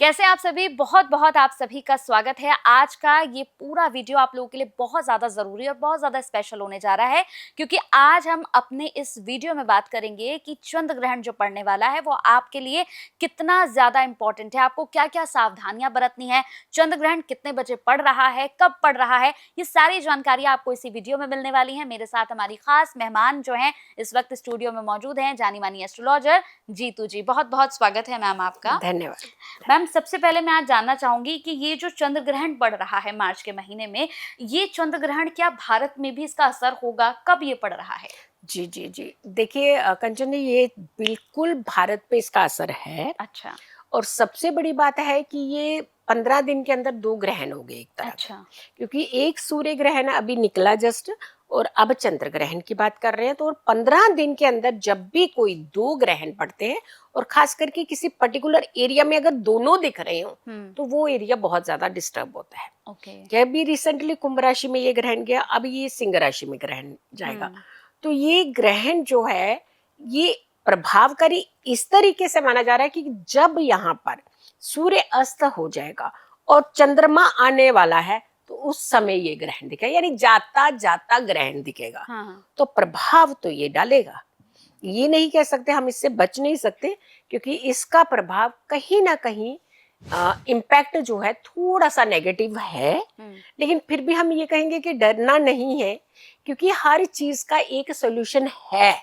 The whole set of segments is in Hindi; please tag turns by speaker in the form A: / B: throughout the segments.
A: कैसे आप सभी। बहुत बहुत आप सभी का स्वागत है। आज का ये पूरा वीडियो आप लोगों के लिए बहुत ज़्यादा ज़रूरी और बहुत ज़्यादा स्पेशल होने जा रहा है, क्योंकि आज हम अपने इस वीडियो में बात करेंगे कि चंद्र ग्रहण जो पड़ने वाला है वो आपके लिए कितना ज़्यादा इंपॉर्टेंट है, आपको क्या क्या सावधानियां बरतनी है, चंद्र ग्रहण कितने बजे पड़ रहा है, कब पड़ रहा है, ये सारी जानकारी आपको इसी वीडियो में मिलने वाली है। मेरे साथ हमारी खास मेहमान जो हैं इस वक्त स्टूडियो में मौजूद हैं, जानी मानी एस्ट्रोलॉजर जीतू जी। बहुत बहुत स्वागत है मैम आपका।
B: धन्यवाद
A: मैम, सबसे पहले मैं आज जानना चाहूंगी कि ये जो चंद्र ग्रहण पड़ रहा है मार्च के महीने में, ये चंद्र ग्रहण क्या भारत में भी इसका असर होगा, कब ये पड़ रहा है?
B: जी जी जी। देखिए कंचन जी, ये बिल्कुल भारत पे इसका असर है।
A: अच्छा।
B: और सबसे बड़ी बात है कि ये 15 दिन के अंदर 2 ग्रहण हो गए एक तरह
A: अच्छा।
B: का, क्योंकि एक सूर्य ग्रहण अभी निकला जस्ट, और अब चंद्र ग्रहण की बात कर रहे हैं। तो 15 दिन के अंदर जब भी कोई 2 ग्रहण पड़ते हैं, और खास करके किसी पर्टिकुलर एरिया में अगर दोनों दिख रहे हो, तो वो एरिया बहुत ज्यादा डिस्टर्ब होता है।
A: ओके।
B: अभी रिसेंटली कुंभ राशि में ये ग्रहण गया, अब ये सिंह राशि में ग्रहण जाएगा। तो ये ग्रहण जो है, ये प्रभावकारी इस तरीके से माना जा रहा है कि जब यहाँ पर सूर्य अस्त हो जाएगा और चंद्रमा आने वाला है, तो उस समय ये ग्रहण दिखेगा, यानी जाता जाता ग्रहण दिखेगा।
A: हाँ।
B: तो प्रभाव तो ये डालेगा, ये नहीं कह सकते, हम इससे बच नहीं सकते, क्योंकि इसका प्रभाव कहीं ना कहीं इम्पैक्ट जो है थोड़ा सा नेगेटिव है। लेकिन फिर भी हम ये कहेंगे कि डरना नहीं है, क्योंकि हर चीज का एक सोल्यूशन है।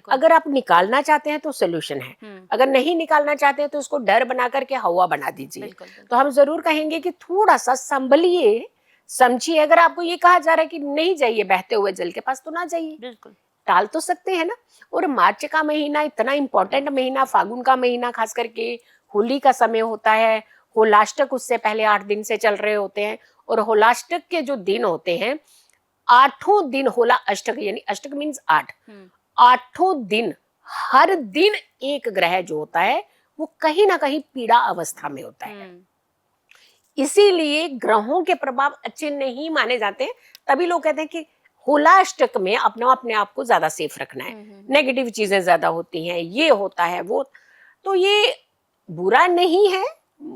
B: अगर आप निकालना चाहते हैं तो सोल्यूशन है, अगर नहीं निकालना चाहते हैं तो उसको डर बना करके हवा बना दीजिए। तो हम जरूर कहेंगे कि थोड़ा सा संभलिए, समझिए। अगर आपको ये कहा जा रहा है कि नहीं जाइए बहते हुए जल के पास, तो ना जाइए,
A: बिल्कुल
B: टाल तो सकते हैं ना। और मार्च का महीना इतना इम्पोर्टेंट महीना, फागुन का महीना, खास करके होली का समय होता है। होलाष्टक उससे पहले 8 दिन से चल रहे होते हैं, और होलाष्टक के जो दिन होते हैं, 8 दिन होला अष्टक, यानी अष्टक मीन्स 8, 8 दिन, हर दिन एक ग्रह जो होता है वो कहीं ना कहीं पीड़ा अवस्था में होता है। इसीलिए ग्रहों के प्रभाव अच्छे नहीं माने जाते। तभी लोग कहते हैं कि होलाष्टक में अपने आप को ज्यादा सेफ रखना है, नेगेटिव चीजें ज्यादा होती हैं, ये होता है वो। तो ये बुरा नहीं है,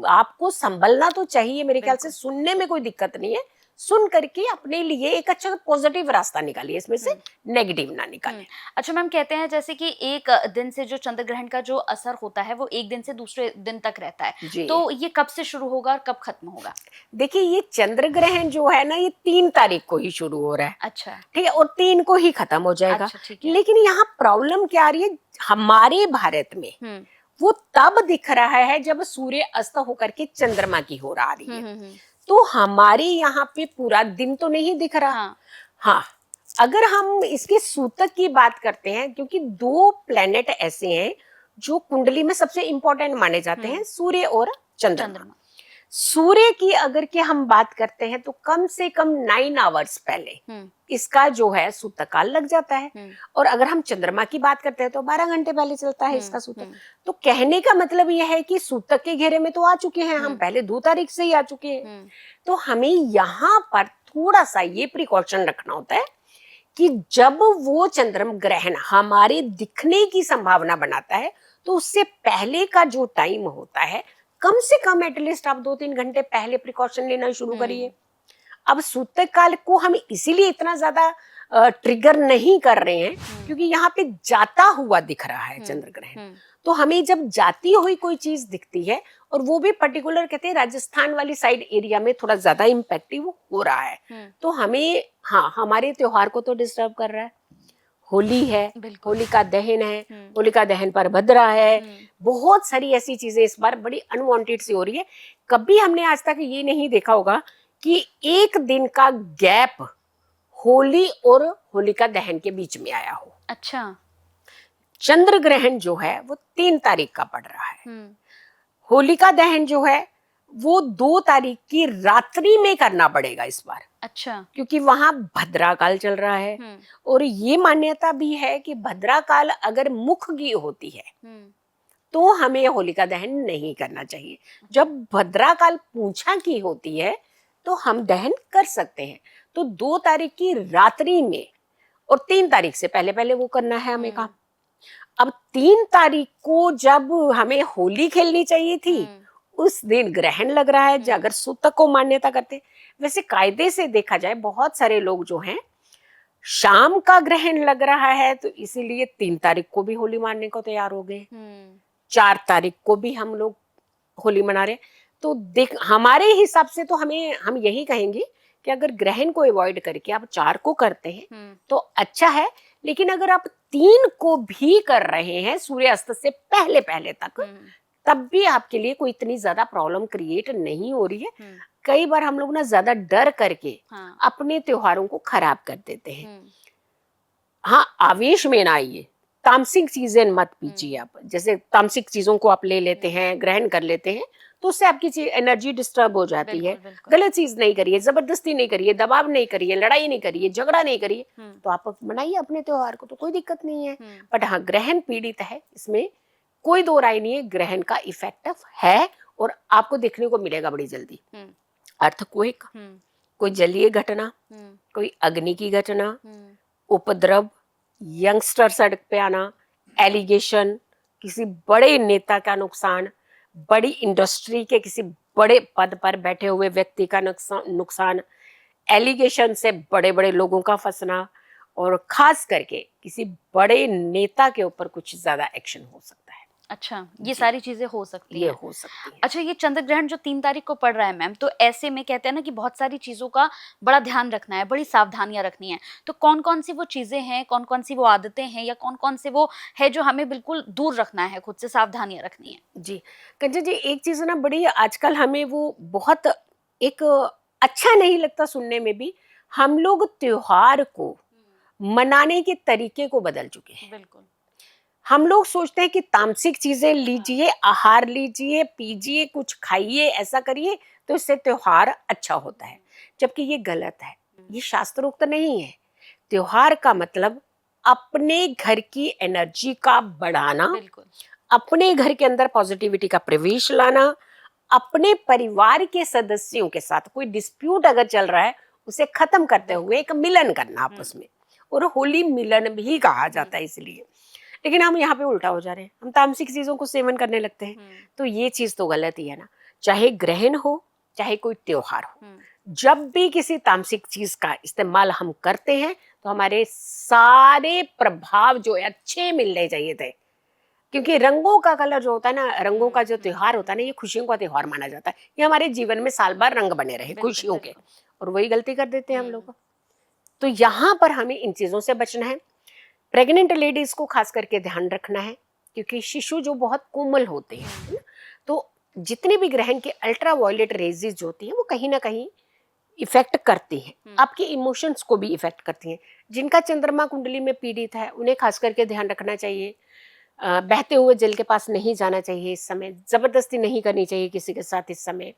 B: आपको संभलना तो चाहिए। मेरे ख्याल से सुनने में कोई दिक्कत नहीं है, सुन करके अपने लिए एक अच्छा पॉजिटिव रास्ता निकालिए, इसमें से नेगेटिव ना निकालिए।
A: अच्छा मैम, कहते हैं जैसे कि एक दिन से जो चंद्र ग्रहण का जो असर होता है वो एक दिन से दूसरे दिन तक रहता है, तो ये कब से शुरू होगा और कब खत्म होगा?
B: देखिए, ये चंद्र ग्रहण जो है ना, ये 3 तारीख को ही शुरू हो रहा है।
A: अच्छा।
B: ठीक है, और 3 को ही खत्म हो जाएगा।
A: अच्छा,
B: लेकिन यहाँ प्रॉब्लम क्या आ रही है हमारे भारत में, वो तब दिख रहा है जब सूर्य अस्त होकर के चंद्रमा की हो रही है। तो हमारे यहाँ पे पूरा दिन तो नहीं दिख रहा। हाँ, अगर हम इसके सूतक की बात करते हैं, क्योंकि 2 प्लेनेट ऐसे हैं जो कुंडली में सबसे इंपॉर्टेंट माने जाते हैं, सूर्य और चंद्रमा। सूर्य की अगर के हम बात करते हैं तो कम से कम 9 आवर्स पहले इसका जो है सूतक काल लग जाता है। और अगर हम चंद्रमा की बात करते हैं तो 12 घंटे पहले चलता है इसका सूतक। तो कहने का मतलब यह है कि सूतक के घेरे में तो आ चुके हैं हम, पहले 2 तारीख से ही आ चुके हैं। तो हमें यहाँ पर थोड़ा सा ये प्रिकॉशन रखना होता है कि जब वो चंद्र ग्रहण हमारे दिखने की संभावना बनाता है, तो उससे पहले का जो टाइम होता है, कम से कम एटलीस्ट आप 2-3 घंटे पहले प्रिकॉशन लेना शुरू करिए। अब सूतक काल को हम इसीलिए इतना ज्यादा ट्रिगर नहीं कर रहे हैं, क्योंकि यहाँ पे जाता हुआ दिख रहा है चंद्र ग्रहण। तो हमें जब जाती हुई कोई चीज दिखती है, और वो भी पर्टिकुलर कहते हैं राजस्थान वाली साइड एरिया में थोड़ा ज्यादा इम्पैक्टिव हो रहा है, तो हमें, हाँ, हमारे त्योहार को तो डिस्टर्ब कर रहा है। होली है, होलिका दहन है, होलिका दहन पर भद्रा है, बहुत सारी ऐसी चीजें इस बार बड़ी अनवांटेड सी हो रही है। कभी हमने आज तक ये नहीं देखा होगा कि एक दिन का गैप होली और होलिका दहन के बीच में आया हो।
A: अच्छा।
B: चंद्र ग्रहण जो है वो 3 तारीख का पड़ रहा है। होलिका दहन जो है वो 2 तारीख की रात्रि में करना पड़ेगा इस बार।
A: अच्छा।
B: क्योंकि वहां भद्रा काल चल रहा है, और ये मान्यता भी है कि भद्रा काल अगर मुखगी होती है तो हमें होलिका दहन नहीं करना चाहिए। जब भद्रा काल पूंछा की होती है तो हम दहन कर सकते हैं। तो 2 तारीख की रात्रि में, और 3 तारीख से पहले पहले वो करना है हमें काम। अब 3 तारीख को जब हमें होली खेलनी चाहिए थी, उस दिन ग्रहण लग रहा है, अगर सूतक को मान्यता करते हैं। वैसे कायदे से देखा जाए बहुत सारे लोग जो हैं शाम का ग्रहण लग रहा है तो इसीलिए 3 तारीख को भी होली मानने को तैयार हो गए, 4 तारीख को भी हम लोग होली मना रहे। तो देख हमारे हिसाब से तो हम यही कहेंगे कि अगर ग्रहण को अवॉइड करके आप 4 को करते हैं तो अच्छा है, लेकिन अगर आप 3 को भी कर रहे हैं सूर्यास्त से पहले पहले तक, तब भी आपके लिए कोई इतनी ज्यादा प्रॉब्लम क्रिएट नहीं हो रही है। कई बार हम लोग ना ज्यादा डर करके अपने त्योहारों को खराब कर देते हैं। हाँ, आवेश में ना आइए, तामसिक चीजें मत पीजिए आप। जैसे तामसिक चीजों को आप ले लेते हैं, ग्रहण कर लेते हैं, तो उससे आपकी एनर्जी डिस्टर्ब हो जाती है। गलत चीज नहीं करिए, जबरदस्ती नहीं करिए, दबाव नहीं करिए, लड़ाई नहीं करिए, झगड़ा नहीं करिए, तो आप मनाइए अपने त्योहार को, तो कोई दिक्कत नहीं है। बट हाँ, ग्रहण पीड़ित है, इसमें कोई दो राय नहीं है। ग्रहण का इफेक्ट है और आपको देखने को मिलेगा बड़ी जल्दी। अर्थक्वेक, कोई जलीय घटना, कोई अग्नि की घटना, उपद्रव, यंगस्टर सड़क पे आना, एलिगेशन, किसी बड़े नेता का नुकसान, बड़ी इंडस्ट्री के किसी बड़े पद पर बैठे हुए व्यक्ति का नुकसान, एलिगेशन से बड़े बड़े लोगों का फंसना, और खास करके किसी बड़े नेता के ऊपर कुछ ज्यादा एक्शन हो सकता है।
A: अच्छा, ये सारी चीजें हो सकती
B: ये
A: हैं।
B: हो सकती है।
A: अच्छा, ये चंद्र ग्रहण जो 3 तारीख को पड़ रहा है मैम, तो ऐसे में कहते हैं ना कि बहुत सारी चीजों का बड़ा ध्यान रखना है, बड़ी सावधानियां रखनी है। तो कौन कौन सी वो चीजें हैं, कौन कौन सी वो आदतें हैं, या कौन कौन से वो है जो हमें बिल्कुल दूर रखना है, खुद से सावधानियां रखनी है?
B: जी कंचन जी, एक चीज ना बड़ी आजकल हमें वो बहुत एक अच्छा नहीं लगता सुनने में भी, हम लोग त्योहार को मनाने के तरीके को बदल चुके हैं।
A: बिल्कुल।
B: हम लोग सोचते हैं कि तामसिक चीजें लीजिए, आहार लीजिए, पीजिए, कुछ खाइए, ऐसा करिए तो इससे त्योहार अच्छा होता है, जबकि ये गलत है, ये शास्त्रोक्त नहीं है। त्योहार का मतलब अपने घर की एनर्जी का बढ़ाना,
A: बिल्कुल।
B: अपने घर के अंदर पॉजिटिविटी का प्रवेश लाना, अपने परिवार के सदस्यों के साथ कोई डिस्प्यूट अगर चल रहा है उसे खत्म करते हुए एक मिलन करना आपस में, और होली मिलन भी कहा जाता है इसलिए। लेकिन हम यहाँ पे उल्टा हो जा रहे हैं, हम तामसिक चीजों को सेवन करने लगते हैं, तो ये चीज तो गलत ही है ना। चाहे ग्रहण हो, चाहे कोई त्योहार हो, जब भी किसी तामसिक चीज का इस्तेमाल हम करते हैं तो हमारे सारे प्रभाव जो है अच्छे मिलने चाहिए थे। क्योंकि रंगों का कलर जो होता है ना, रंगों का जो त्योहार होता है ना, ये खुशियों का त्योहार माना जाता है। ये हमारे जीवन में साल भर रंग बने रहे खुशियों के, और वही गलती कर देते हैं हम लोग। तो यहाँ पर हमें इन चीजों से बचना है। प्रेग्नेंट लेडीज को खास करके ध्यान रखना है, क्योंकि शिशु जो बहुत कोमल होते हैं, है ना, तो जितने भी ग्रहण के अल्ट्रा वायलेट रेजेस जो होती हैं वो कहीं ना कहीं इफेक्ट करती हैं, आपके इमोशंस को भी इफेक्ट करती हैं। जिनका चंद्रमा कुंडली में पीड़ित है उन्हें खास करके ध्यान रखना चाहिए। बहते हुए जल के पास नहीं जाना चाहिए इस समय, जबरदस्ती नहीं करनी चाहिए किसी के साथ इस समय।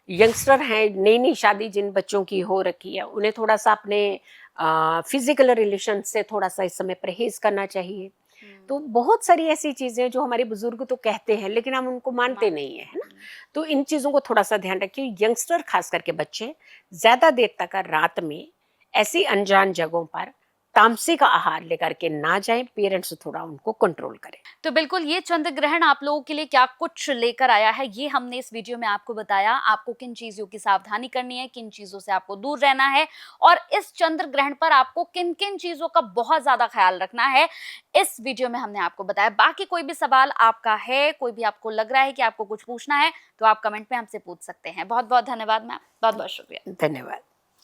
B: यंगस्टर हैं, नई नई शादी जिन बच्चों की हो रखी है, उन्हें थोड़ा सा अपने फिजिकल रिलेशन से थोड़ा सा इस समय परहेज करना चाहिए। तो बहुत सारी ऐसी चीजें जो हमारे बुजुर्ग तो कहते हैं लेकिन हम उनको मानते नहीं है ना। तो इन चीजों को थोड़ा सा ध्यान रखिए। यंगस्टर खास करके बच्चे ज्यादा देर तक रात में ऐसी अनजान जगहों पर तामसिक आहार लेकर के ना जाएं, पेरेंट्स थोड़ा उनको कंट्रोल करें।
A: तो बिल्कुल, ये चंद्र ग्रहण आप लोगों के लिए क्या कुछ लेकर आया है, ये हमने इस वीडियो में आपको बताया। आपको किन चीजों की सावधानी करनी है, किन चीजों से आपको दूर रहना है, और इस चंद्र ग्रहण पर आपको किन किन चीजों का बहुत ज्यादा ख्याल रखना है, इस वीडियो में हमने आपको बताया। बाकी कोई भी सवाल आपका है, कोई भी आपको लग रहा है कि आपको कुछ पूछना है, तो आप कमेंट में हमसे पूछ सकते हैं। बहुत बहुत धन्यवाद मैम, बहुत बहुत शुक्रिया।
B: धन्यवाद।